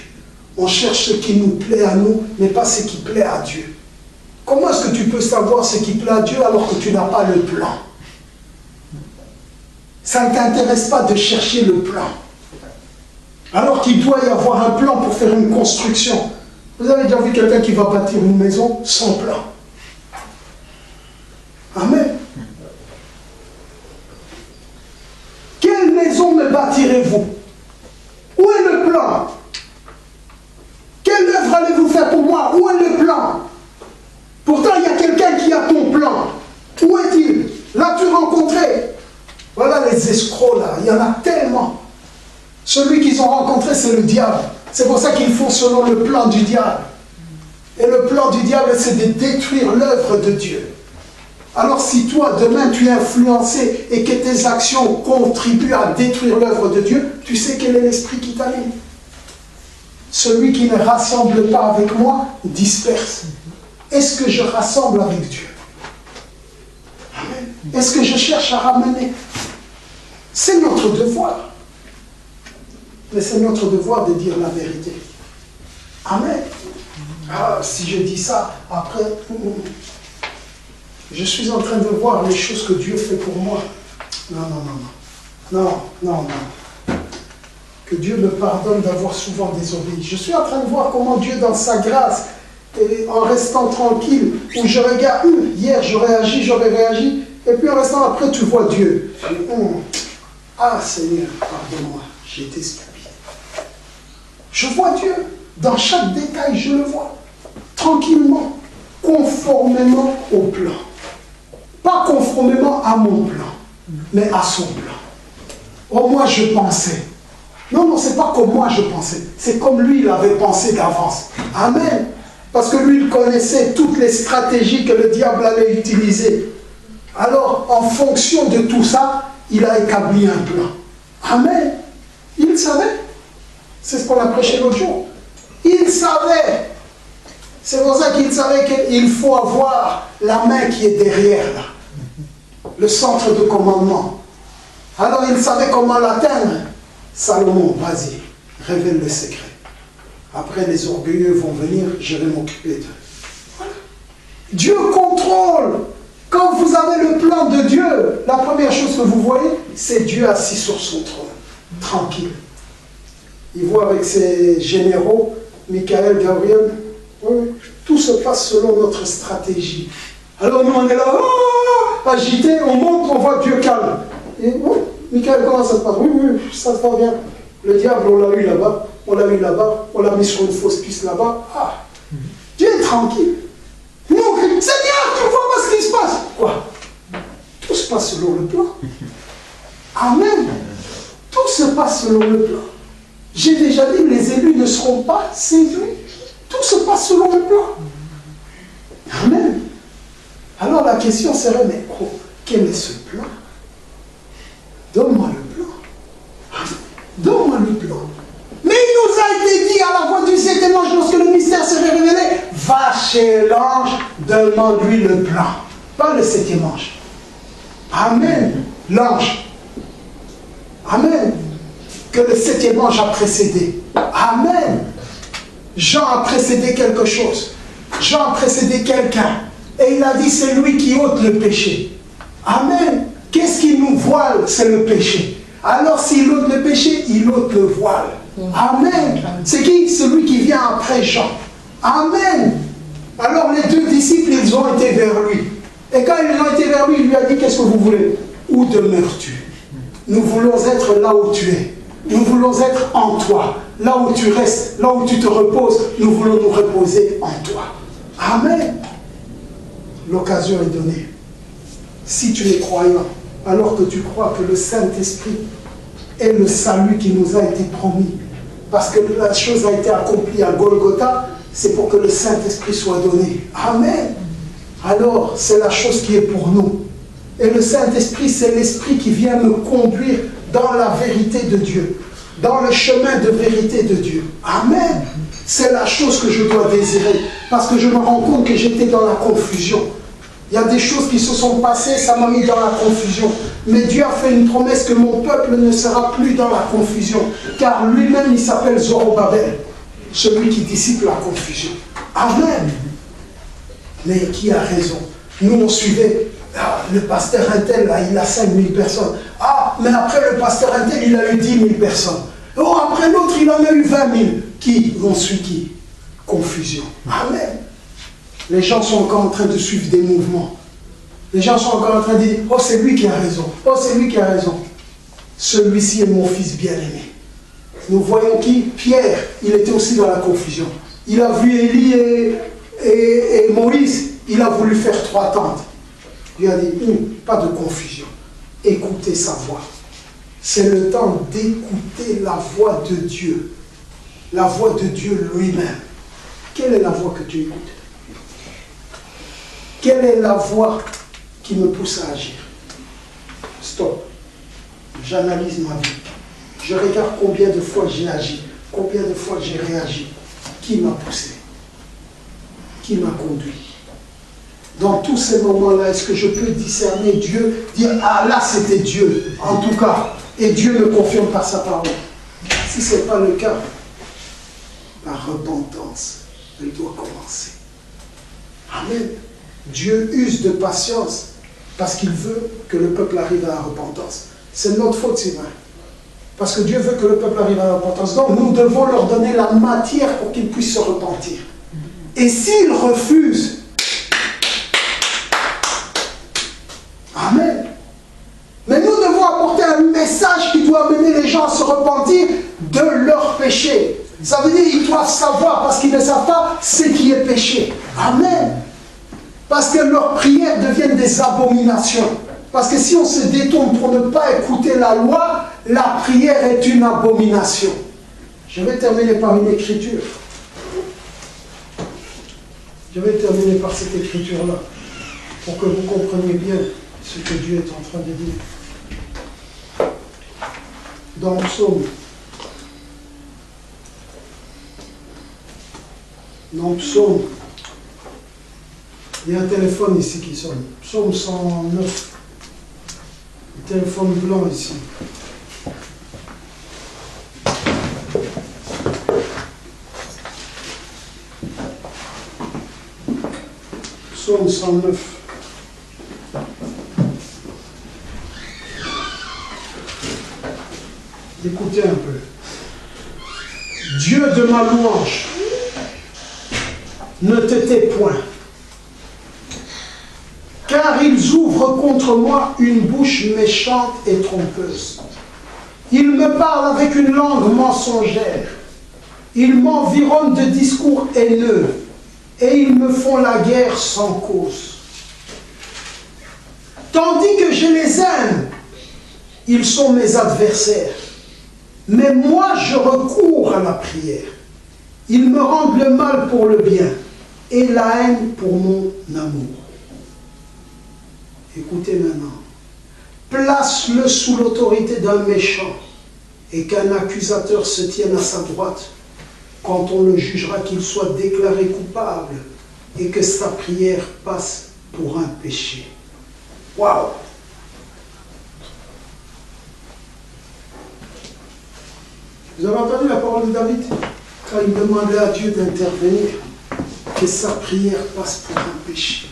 On cherche ce qui nous plaît à nous, mais pas ce qui plaît à Dieu. Comment est-ce que tu peux savoir ce qui plaît à Dieu alors que tu n'as pas le plan? Ça ne t'intéresse pas de chercher le plan. Alors qu'il doit y avoir un plan pour faire une construction. Vous avez déjà vu quelqu'un qui va bâtir une maison sans plan? Amen. Quelle maison me bâtirez-vous? Où est le plan? Quelle œuvre allez-vous faire pour moi? Où est le plan? Pourtant, il y a quelqu'un qui a ton plan. Où est-il? L'as-tu rencontré? Voilà les escrocs là, il y en a tellement. Celui qu'ils ont rencontré, c'est le diable. C'est pour ça qu'ils font selon le plan du diable. Et le plan du diable, c'est de détruire l'œuvre de Dieu. Alors si toi, demain, tu es influencé et que tes actions contribuent à détruire l'œuvre de Dieu, tu sais quel est l'esprit qui t'anime. Celui qui ne rassemble pas avec moi disperse. Est-ce que je rassemble avec Dieu? Amen. Est-ce que je cherche à ramener? C'est notre devoir. Mais c'est notre devoir de dire la vérité. Amen. Ah, si je dis ça, après, je suis en train de voir les choses que Dieu fait pour moi. Non, non, non, non. Non, non, non. Que Dieu me pardonne d'avoir souvent désobéi. Je suis en train de voir comment Dieu, dans sa grâce, et en restant tranquille, où je regarde, hier j'aurais agi, j'aurais réagi, et puis en restant après, tu vois Dieu. Ah Seigneur, pardonne-moi, j'ai été stupide. Je vois Dieu, dans chaque détail, je le vois. Tranquillement, conformément au plan. Pas conformément à mon plan, mais à son plan. Oh, moi je pensais. Non, non, c'est pas comme moi je pensais. C'est comme lui, il avait pensé d'avance. Amen. Parce que lui, il connaissait toutes les stratégies que le diable allait utiliser. Alors, en fonction de tout ça, il a établi un plan. Amen. Il savait. C'est ce qu'on a prêché l'autre jour. Il savait. C'est pour ça qu'il savait qu'il faut avoir la main qui est derrière là. Le centre de commandement. Alors il savait comment l'atteindre. Salomon, vas-y, révèle le secret. Après les orgueilleux vont venir, je vais m'occuper d'eux. Voilà. Dieu contrôle. Quand vous avez le plan de Dieu, la première chose que vous voyez, c'est Dieu assis sur son trône, tranquille. Il voit avec ses généraux, Michael, Gabriel, oui, tout se passe selon notre stratégie. Alors nous on est là, agité, on monte, on voit Dieu calme. Et Michael, comment ça se passe? Oui, oui, ça se passe bien. Le diable, on l'a eu là-bas, on l'a eu là-bas, on l'a mis sur une fausse piste là-bas. Ah, Dieu est tranquille. Nous, on crie, Seigneur, tu vois pas ce qui se passe. Quoi? Tout se passe selon le plan. Amen. Tout se passe selon le plan. J'ai déjà dit, les élus ne seront pas séduits. Tout se passe selon le plan. Amen. Alors la question serait, mais quel est ce plan? Donne-moi le plan. Donne-moi le plan. Mais il nous a été dit à la voix du septième ange, lorsque le mystère serait révélé, va chez l'ange, demande-lui le plan. Pas le septième ange. Amen. L'ange. Amen. Que le septième ange a précédé. Amen. Jean a précédé quelque chose. Jean a précédé quelqu'un. Et il a dit, c'est lui qui ôte le péché. Amen. Qu'est-ce qui nous voile? C'est le péché. Alors s'il ôte le péché, il ôte le voile. Amen. C'est qui? Celui qui vient après Jean. Amen. Alors les deux disciples, ils ont été vers lui. Et quand ils ont été vers lui, il lui a dit, qu'est-ce que vous voulez? Où demeures-tu? Nous voulons être là où tu es. Nous voulons être en toi. Là où tu restes, là où tu te reposes, nous voulons nous reposer en toi. Amen. L'occasion est donnée. Si tu es croyant, alors que tu crois que le Saint-Esprit est le salut qui nous a été promis, parce que la chose a été accomplie à Golgotha, c'est pour que le Saint-Esprit soit donné. Amen. Alors, c'est la chose qui est pour nous. Et le Saint-Esprit, c'est l'Esprit qui vient me conduire dans la vérité de Dieu, dans le chemin de vérité de Dieu. Amen. C'est la chose que je dois désirer, parce que je me rends compte que j'étais dans la confusion. Il y a des choses qui se sont passées, ça m'a mis dans la confusion. Mais Dieu a fait une promesse que mon peuple ne sera plus dans la confusion, car lui-même, il s'appelle Zorobabel, celui qui dissipe la confusion. Amen. Mais qui a raison? Nous, on suivait, le pasteur Intel, là, il a 5000 personnes. Ah, mais après le pasteur Intel, il a eu 10 000 personnes. Oh, après l'autre, il en a eu 20 000. Qui? On suit qui? Confusion. Amen. Les gens sont encore en train de suivre des mouvements. Les gens sont encore en train de dire, oh, c'est lui qui a raison. Oh, c'est lui qui a raison. Celui-ci est mon fils bien-aimé. Nous voyons qui? Pierre, il était aussi dans la confusion. Il a vu Élie et Moïse, il a voulu faire 3 tentes. Il a dit, pas de confusion. Écoutez sa voix. C'est le temps d'écouter la voix de Dieu. La voix de Dieu lui-même. Quelle est la voix que tu écoutes? Quelle est la voix qui me pousse à agir? Stop. J'analyse ma vie. Je regarde combien de fois j'ai agi. Combien de fois j'ai réagi? Qui m'a poussé? Qui m'a conduit? Dans tous ces moments-là, est-ce que je peux discerner Dieu, dire, ah là c'était Dieu, en tout cas, et Dieu me confirme par sa parole? Si ce n'est pas le cas, la repentance, elle doit commencer. Amen. Dieu use de patience parce qu'il veut que le peuple arrive à la repentance. C'est notre faute, c'est vrai. Parce que Dieu veut que le peuple arrive à la repentance. Donc nous devons leur donner la matière pour qu'ils puissent se repentir. Et s'ils refusent, amen. Mais nous devons apporter un message qui doit amener les gens à se repentir de leurs péchés. Ça veut dire qu'ils doivent savoir, parce qu'ils ne savent pas ce qui est péché. Amen. Parce que leurs prières deviennent des abominations. Parce que si on se détourne pour ne pas écouter la loi, la prière est une abomination. Je vais terminer par une écriture. Je vais terminer par cette écriture-là, pour que vous compreniez bien ce que Dieu est en train de dire. Dans Psaume. Dans Psaume. Il y a un téléphone ici qui sonne. Psaume 109. Le téléphone blanc ici. Psaume 109. Écoutez un peu. Dieu de ma louange, ne te tais point, car ils ouvrent contre moi une bouche méchante et trompeuse. Ils me parlent avec une langue mensongère. Ils m'environnent de discours haineux et ils me font la guerre sans cause. Tandis que je les aime, ils sont mes adversaires. Mais moi, je recours à la prière. Ils me rendent le mal pour le bien et la haine pour mon amour. Écoutez maintenant. Place-le sous l'autorité d'un méchant et qu'un accusateur se tienne à sa droite quand on le jugera qu'il soit déclaré coupable et que sa prière passe pour un péché. Waouh! Vous avez entendu la parole de David quand il demandait à Dieu d'intervenir, que sa prière passe pour un péché.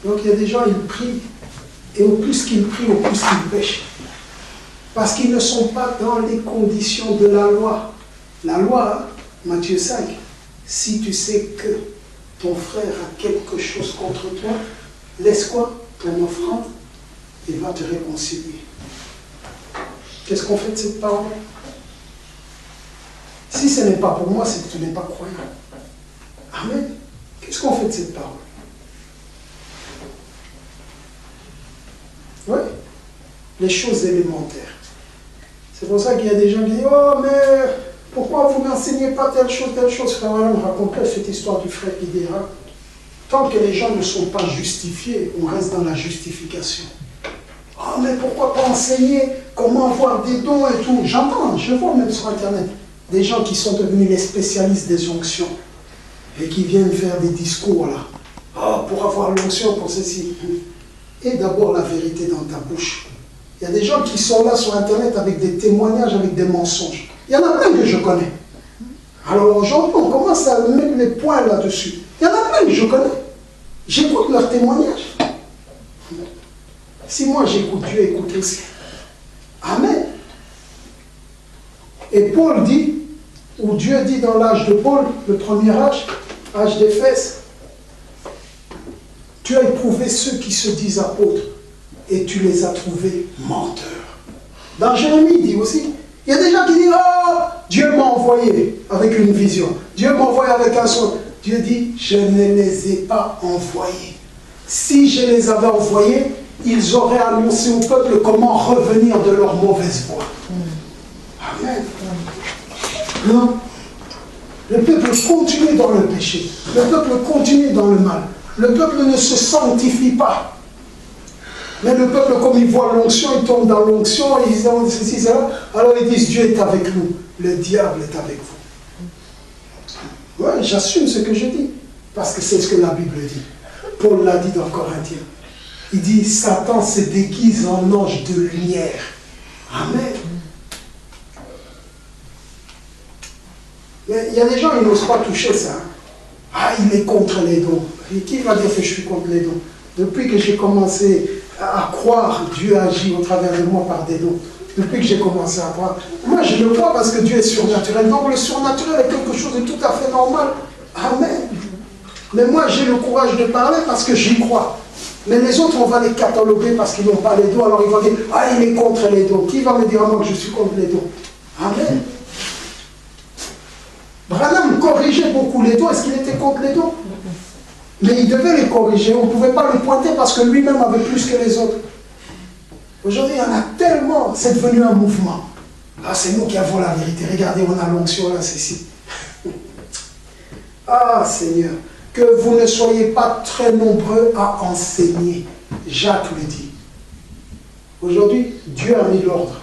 Donc il y a des gens, ils prient, et au plus qu'ils prient, au plus ils pêchent. Parce qu'ils ne sont pas dans les conditions de la loi. La loi, hein, Matthieu 5, si tu sais que ton frère a quelque chose contre toi, laisse quoi? Ton offrande, et va te réconcilier. Qu'est-ce qu'on fait de cette parole? Si ce n'est pas pour moi, c'est que tu n'es pas croyant. Amen. Qu'est-ce qu'on fait de cette parole? Oui, les choses élémentaires. C'est pour ça qu'il y a des gens qui disent, oh mais pourquoi vous n'enseignez pas telle chose? Frère Alain me racontait cette histoire du frère qui dira, tant que les gens ne sont pas justifiés, on reste dans la justification. Oh mais pourquoi pas enseigner comment avoir des dons et tout? J'entends, je vois même sur internet, des gens qui sont devenus les spécialistes des onctions et qui viennent faire des discours là. Oh, pour avoir l'onction, pour ceci. Et d'abord la vérité dans ta bouche. Il y a des gens qui sont là sur internet avec des témoignages, avec des mensonges. Il y en a plein que je connais. Alors aujourd'hui, on commence à mettre les points là-dessus. Il y en a plein que je connais. J'écoute leurs témoignages. Si moi j'écoute Dieu, écoute aussi. Amen. Et Paul dit, ou Dieu dit dans l'âge de Paul, le premier âge d'Éphèse, tu as éprouvé ceux qui se disent apôtres et tu les as trouvés menteurs. Dans Jérémie, il dit aussi, il y a des gens qui disent, oh, Dieu m'a envoyé avec une vision. Dieu m'a envoyé avec un son. Dieu dit, je ne les ai pas envoyés. Si je les avais envoyés, ils auraient annoncé au peuple comment revenir de leur mauvaise voie. Amen. Non. Le peuple continue dans le péché. Le peuple continue dans le mal. Le peuple ne se sanctifie pas. Mais le peuple, comme il voit l'onction, il tombe dans l'onction, et ils disent ceci, cela. Alors ils disent Dieu est avec nous. le diable est avec vous. Oui, j'assume ce que je dis, parce que c'est ce que la Bible dit. Paul l'a dit dans Corinthiens. Il dit, Satan se déguise en ange de lumière. Amen. Il y a des gens, ils n'osent pas toucher ça. Ah, il est contre les dons. Et qui va dire que je suis contre les dons? Depuis que j'ai commencé à croire, Dieu agit au travers de moi par des dons. Depuis que j'ai commencé à croire. Moi, je le crois parce que Dieu est surnaturel. Donc, le surnaturel est quelque chose de tout à fait normal. Amen. Mais moi, j'ai le courage de parler parce que j'y crois. Mais les autres, on va les cataloguer parce qu'ils n'ont pas les dons. Alors, ils vont dire, ah, il est contre les dons. Qui va me dire à moi que je suis contre les dons? Amen. Branham corrigeait beaucoup les dons. Est-ce qu'il était contre les dons? Mais il devait les corriger. On ne pouvait pas le pointer parce que lui-même avait plus que les autres. Aujourd'hui, il y en a tellement. C'est devenu un mouvement. Ah, c'est nous qui avons la vérité. Regardez, on a l'onction là, c'est ici. Ah, Seigneur, que vous ne soyez pas très nombreux à enseigner. Jacques le dit. Aujourd'hui, Dieu a mis l'ordre.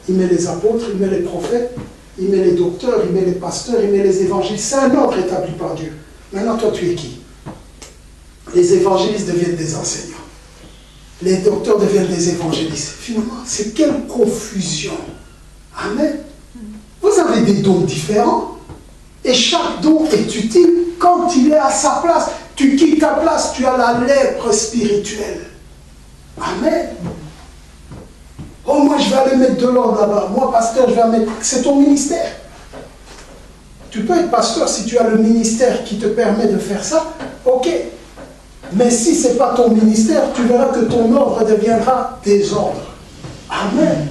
Il met les apôtres, il met les prophètes, il met les docteurs, il met les pasteurs, il met les évangélistes. C'est un ordre établi par Dieu. Maintenant, toi, tu es qui? Les évangélistes deviennent des enseignants. Les docteurs deviennent des évangélistes. Finalement, c'est quelle confusion. Amen. Vous avez des dons différents. Et chaque don est utile quand il est à sa place. Tu quittes ta place, tu as la lèpre spirituelle. Amen. Oh, moi, je vais aller mettre de l'ordre là-bas. Moi, pasteur, je vais mettre... C'est ton ministère. Tu peux être pasteur si tu as le ministère qui te permet de faire ça. Ok. Mais si ce n'est pas ton ministère, tu verras que ton ordre deviendra désordre. Amen.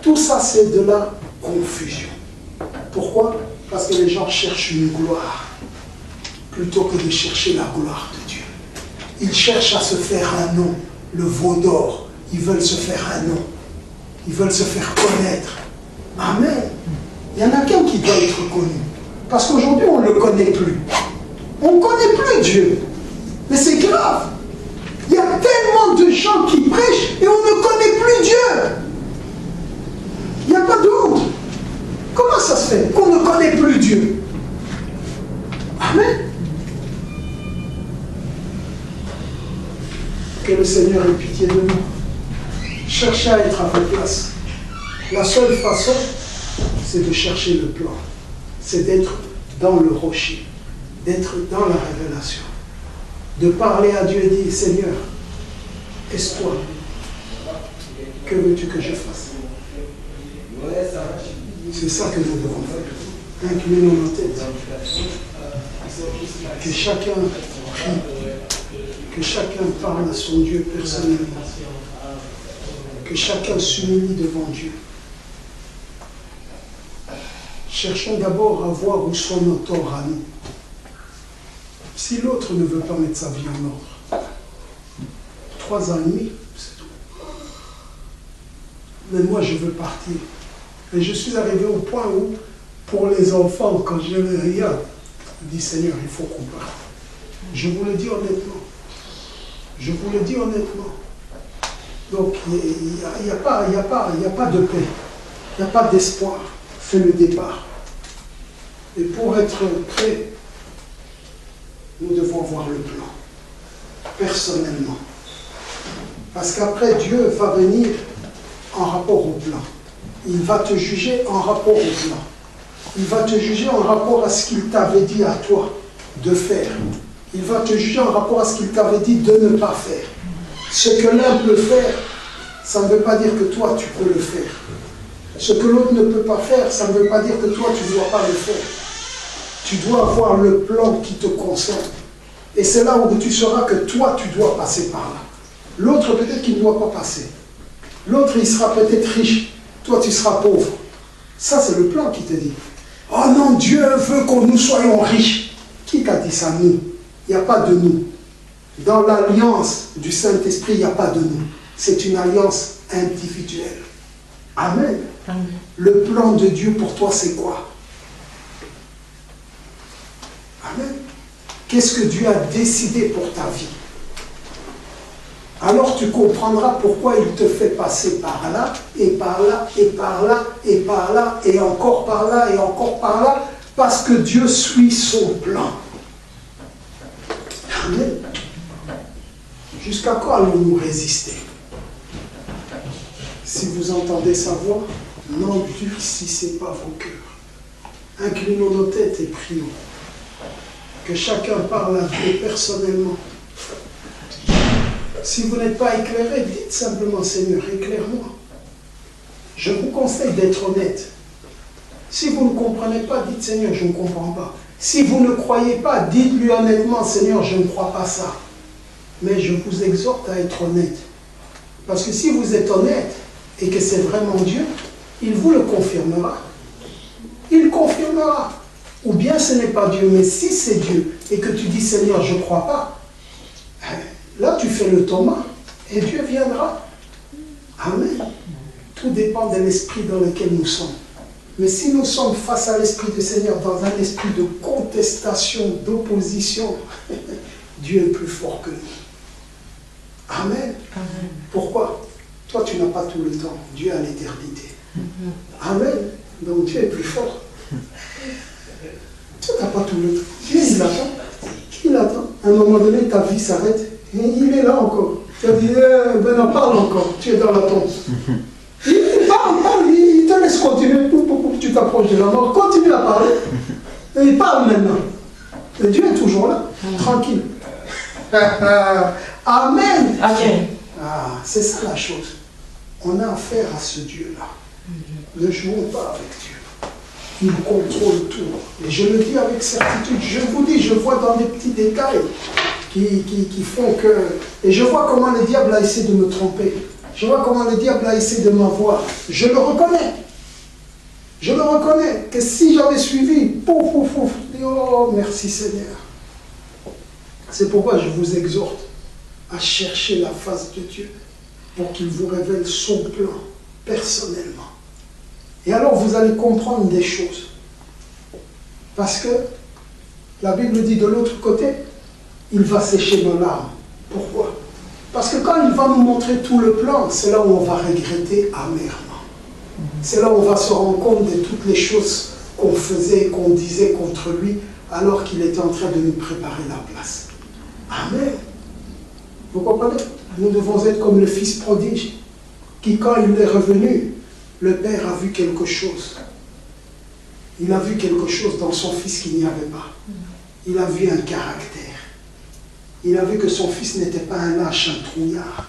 Tout ça, c'est de la confusion. Pourquoi? Parce que les gens cherchent une gloire plutôt que de chercher la gloire de Dieu. Ils cherchent à se faire un nom, le veau d'or. Ils veulent se faire un nom. Ils veulent se faire connaître. Amen. Il y en a qu'un qui doit être connu. Parce qu'aujourd'hui, on ne le connaît plus. On ne connaît plus Dieu. Mais c'est grave. Il y a tellement de gens qui prêchent et on ne connaît plus Dieu. Il n'y a pas de honte. Comment ça se fait qu'on ne connaît plus Dieu? Amen. Que le Seigneur ait pitié de nous. Cherchez à être à votre place. La seule façon, c'est de chercher le plan. C'est d'être dans le rocher, d'être dans la révélation. De parler à Dieu et dire, Seigneur, est-ce toi? Que veux-tu que je fasse? C'est ça que nous devons faire. Inclinons nos têtes. Que chacun prie. Que chacun parle à son Dieu personnellement. Que chacun s'humilie devant Dieu. Cherchons d'abord à voir où sont nos torts à nous. Si l'autre ne veut pas mettre sa vie en ordre, 3 ans et demi, c'est tout. Mais moi, je veux partir. Et je suis arrivé au point où, pour les enfants, quand je les regarde, je dis, Seigneur, il faut qu'on parte. Je vous le dis honnêtement. Je vous le dis honnêtement. Donc, il n'y a pas de paix. Il n'y a pas d'espoir. C'est le départ. Et pour être prêt, nous devons voir le plan. Personnellement. Parce qu'après, Dieu va venir en rapport au plan. Il va te juger en rapport au plan. Il va te juger en rapport à ce qu'il t'avait dit à toi de faire. Il va te juger en rapport à ce qu'il t'avait dit de ne pas faire. Ce que l'un peut faire, ça ne veut pas dire que toi, tu peux le faire. Ce que l'autre ne peut pas faire, ça ne veut pas dire que toi, tu ne dois pas le faire. Tu dois avoir le plan qui te concerne. Et c'est là où tu sauras que toi, tu dois passer par là. L'autre, peut-être qu'il ne doit pas passer. L'autre, il sera peut-être riche. Toi, tu seras pauvre. Ça, c'est le plan qui te dit. Oh non, Dieu veut que nous soyons riches. Qui t'a dit ça? Nous. Il n'y a pas de nous. Dans l'alliance du Saint-Esprit, il n'y a pas de nous. C'est une alliance individuelle. Amen. Amen. Le plan de Dieu pour toi, c'est quoi? Amen. Qu'est-ce que Dieu a décidé pour ta vie? Alors tu comprendras pourquoi il te fait passer par là, et par là, et par là, et par là, et encore par là, et encore par là, parce que Dieu suit son plan. Amen. Jusqu'à quand allons-nous résister? Si vous entendez sa voix, n'endurcissez pas vos cœurs. Inclinons nos têtes et prions. Que chacun parle à Dieu personnellement. Si vous n'êtes pas éclairé, dites simplement, Seigneur, éclaire-moi. Je vous conseille d'être honnête. Si vous ne comprenez pas, dites, Seigneur, je ne comprends pas. Si vous ne croyez pas, dites-lui honnêtement, Seigneur, je ne crois pas ça. Mais je vous exhorte à être honnête. Parce que si vous êtes honnête et que c'est vraiment Dieu, il vous le confirmera. Il confirmera. Ou bien ce n'est pas Dieu, mais si c'est Dieu et que tu dis, Seigneur, je ne crois pas, là tu fais le Thomas et Dieu viendra. Amen. Tout dépend de l'esprit dans lequel nous sommes. Mais si nous sommes face à l'Esprit du Seigneur dans un esprit de contestation, d'opposition, Dieu est plus fort que nous. Amen. Amen. Pourquoi? Toi, tu n'as pas tout le temps. Dieu a l'éternité. Amen. Donc Dieu est plus fort. Tu n'as pas tout le temps. Dieu, il attend. Il attend. À un moment donné, ta vie s'arrête. Et il est là encore. Tu as dit, ben parle encore. Tu es dans la tombe. Il parle, il te laisse continuer. Tu t'approches de la mort. Continue à parler. Et il parle maintenant. Et Dieu est toujours là. Tranquille. Amen. Amen. Ah, c'est ça la chose. On a affaire à ce Dieu-là. Ne jouons pas avec Dieu. Il contrôle tout. Et je le dis avec certitude. Je vous dis, je vois dans des petits détails qui font que... Et je vois comment le diable a essayé de me tromper. Je vois comment le diable a essayé de m'avoir. Je le reconnais. Je le reconnais. Que si j'avais suivi, pouf, pouf, pouf. Oh, merci Seigneur. C'est pourquoi je vous exhorte à chercher la face de Dieu pour qu'il vous révèle son plan personnellement. Et alors vous allez comprendre des choses. Parce que la Bible dit de l'autre côté, il va sécher nos larmes. Pourquoi? Parce que quand il va nous montrer tout le plan, c'est là où on va regretter amèrement. C'est là où on va se rendre compte de toutes les choses qu'on faisait, qu'on disait contre lui, alors qu'il était en train de nous préparer la place. Amen. Vous comprenez? Nous devons être comme le fils prodige, qui quand il est revenu, le père a vu quelque chose. Il a vu quelque chose dans son fils qu'il n'y avait pas. Il a vu un caractère. Il a vu que son fils n'était pas un lâche, un trouillard.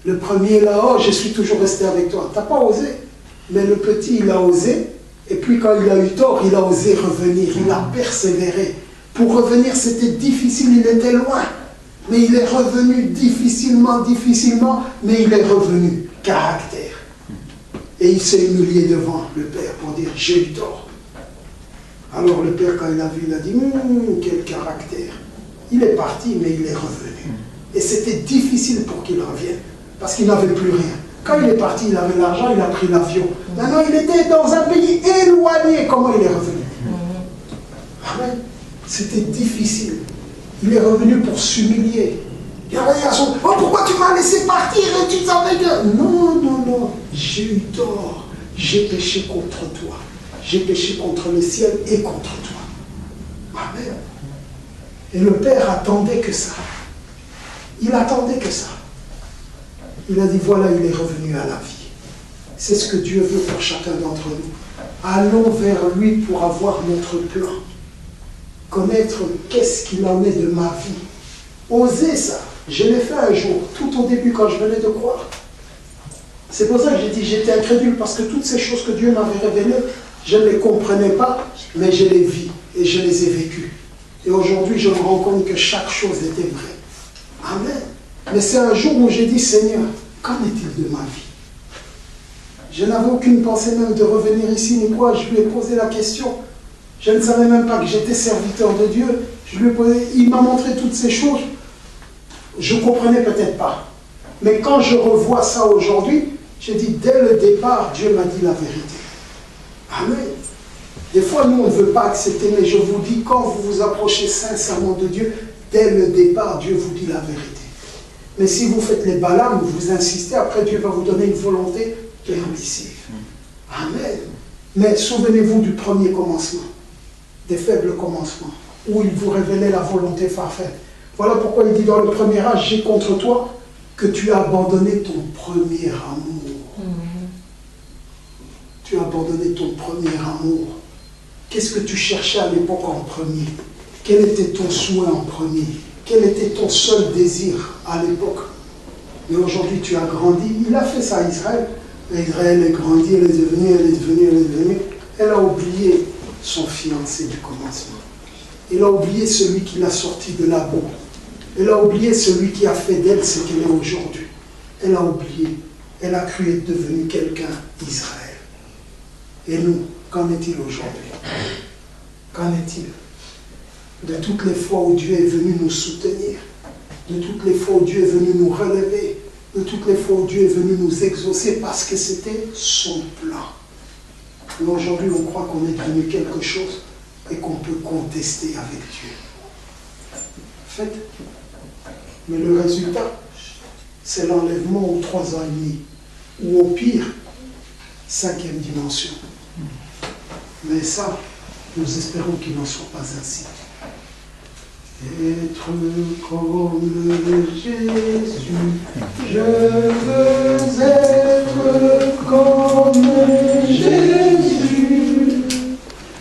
Le premier là, oh, je suis toujours resté avec toi. Tu n'as pas osé. Mais le petit, il a osé. Et puis quand il a eu tort, il a osé revenir. Il a persévéré. Pour revenir, c'était difficile, il était loin. Mais il est revenu difficilement, mais il est revenu. Caractère. Et il s'est humilié devant le père pour dire, j'ai eu tort. Alors le père, quand il a vu, il a dit, quel caractère. Il est parti, mais il est revenu. Et c'était difficile pour qu'il revienne, parce qu'il n'avait plus rien. Quand il est parti, il avait l'argent, il a pris l'avion. Maintenant, il était dans un pays éloigné. Comment il est revenu? Amen. C'était difficile. Il est revenu pour s'humilier. Il a dit à son... Oh, pourquoi tu m'as laissé partir et tu savais que... Non. J'ai eu tort. J'ai péché contre toi. J'ai péché contre le ciel et contre toi. Amen. Et le père attendait que ça. Il attendait que ça. Il a dit, voilà, il est revenu à la vie. C'est ce que Dieu veut pour chacun d'entre nous. Allons vers lui pour avoir notre plan. Connaître qu'est-ce qu'il en est de ma vie. Oser ça. Je l'ai fait un jour, tout au début quand je venais de croire. C'est pour ça que j'ai dit, j'étais incrédule, parce que toutes ces choses que Dieu m'avait révélées, je ne les comprenais pas, mais je les vis et je les ai vécues. Et aujourd'hui, je me rends compte que chaque chose était vraie. Amen. Mais c'est un jour où j'ai dit, Seigneur, qu'en est-il de ma vie? Je n'avais aucune pensée même de revenir ici, ni quoi. Je lui ai posé la question. Je ne savais même pas que j'étais serviteur de Dieu. Je lui ai posé, il m'a montré toutes ces choses. Je ne comprenais peut-être pas. Mais quand je revois ça aujourd'hui, j'ai dit, dès le départ, Dieu m'a dit la vérité. Amen. Des fois, nous, on ne veut pas accepter, mais je vous dis, quand vous vous approchez sincèrement de Dieu, dès le départ, Dieu vous dit la vérité. Mais si vous faites les Balaam, vous insistez, après Dieu va vous donner une volonté permissive. Amen. Mais souvenez-vous du premier commencement, des faibles commencements, où il vous révélait la volonté parfaite. Voilà pourquoi il dit dans le premier âge, j'ai contre toi que tu as abandonné ton premier amour. Tu as abandonné ton premier amour. Qu'est-ce que tu cherchais à l'époque en premier? Quel était ton souhait en premier? Quel était ton seul désir à l'époque? Mais aujourd'hui, tu as grandi. Il a fait ça à Israël. Israël est grandi, elle est devenue, elle est devenue, elle est devenue. Elle a oublié son fiancé du commencement. Elle a oublié celui qui l'a sorti de la boue. Elle a oublié celui qui a fait d'elle ce qu'elle est aujourd'hui. Elle a oublié. Elle a cru être devenue quelqu'un d'Israël. Et nous, qu'en est-il aujourd'hui? Qu'en est-il de toutes les fois où Dieu est venu nous soutenir, de toutes les fois où Dieu est venu nous relever, de toutes les fois où Dieu est venu nous exaucer parce que c'était son plan. Mais aujourd'hui, on croit qu'on est devenu quelque chose et qu'on peut contester avec Dieu. Faites. Mais le résultat, c'est l'enlèvement aux 3 ans et demi, ou au pire, 5e dimension. Mais ça, nous espérons qu'il n'en soit pas ainsi. Être comme Jésus, je veux